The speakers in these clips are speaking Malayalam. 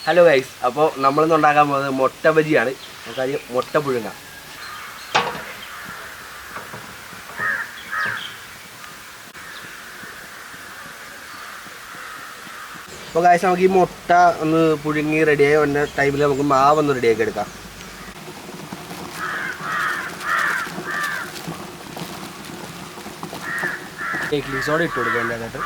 ഹലോ ഗൈസ്, അപ്പോൾ നമ്മളിന്ന് ഉണ്ടാക്കാൻ പോകുന്നത് മുട്ട ബജിയാണ്. നമുക്കാദ്യം മുട്ട പുഴുങ്ങാം. അപ്പോൾ ഗൈസ്, നമുക്ക് ഈ മുട്ട ഒന്ന് പുഴുങ്ങി റെഡിയായി വന്ന ടൈമിൽ നമുക്ക് മാവൊന്ന് റെഡിയാക്കി എടുക്കാം. ബേക്കിംഗ് സോഡ ഇട്ട് കൊടുക്കുക അതിനകത്ത്.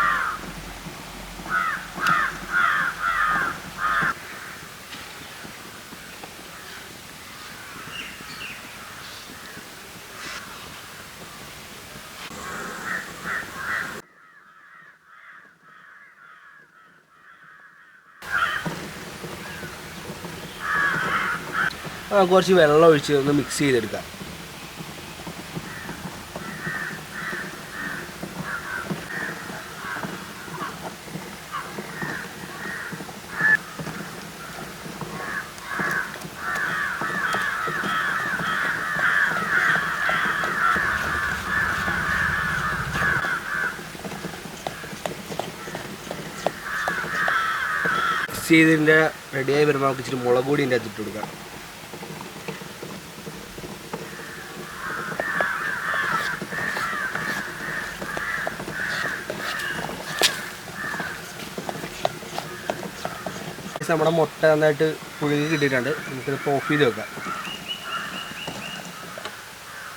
കുറച്ച് വെള്ളം ഒഴിച്ച് ഒന്ന് മിക്സ് ചെയ്തെടുക്കാം. മിക്സ് ചെയ്തതിൻ്റെ റെഡിയായി വരുമ്പോൾ നമുക്ക് ഇച്ചിരി മുളക് പൊടി ഇതിൻ്റെ അകത്ത് ഇട്ട് കൊടുക്കാം. നമ്മുടെ മുട്ട നന്നായിട്ട് പുഴുങ്ങി കിട്ടിയിട്ടുണ്ട്. നമുക്കിതിപ്പോൾ ഓഫ് ചെയ്ത് വെക്കാം.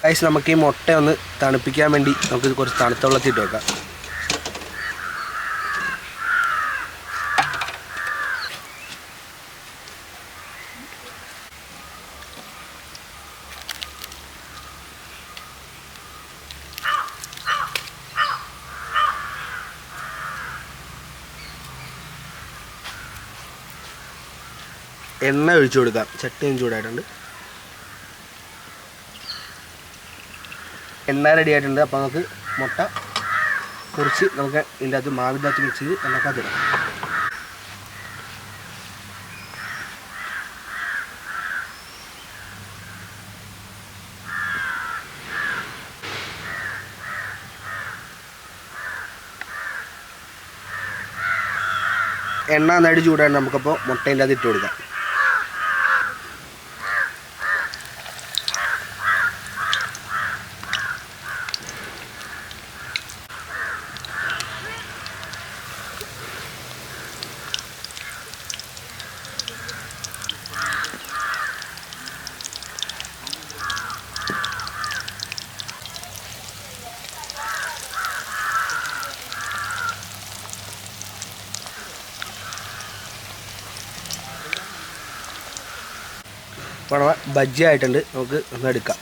ഗൈസ്, നമുക്ക് ഈ മുട്ട ഒന്ന് തണുപ്പിക്കാൻ വേണ്ടി നമുക്ക് കുറച്ച് തണുത്ത വെള്ളത്തിൽ ഇട്ട് വെക്കാം. എണ്ണ ഒഴിച്ചു കൊടുക്കാം. ചട്ടിയും ചൂടായിട്ടുണ്ട്. എണ്ണ റെഡി ആയിട്ടുണ്ട്. അപ്പോൾ നമുക്ക് മുട്ട പൊരിച്ച് നമുക്ക് ഇതിൻ്റെ അകത്ത് മാവിൻ്റെ അകത്ത് മിക്സ് ചെയ്ത് എണ്ണക്കകത്തിടാം. എണ്ണ നന്നായിട്ട് ചൂടായിട്ട് നമുക്കപ്പോൾ മുട്ടേൻ്റെ അത് ഇട്ട് കൊടുക്കാം. അപ്പോൾ ബജ്ജി ആയിട്ടുണ്ട്. നമുക്ക് ഒന്ന് എടുക്കാം.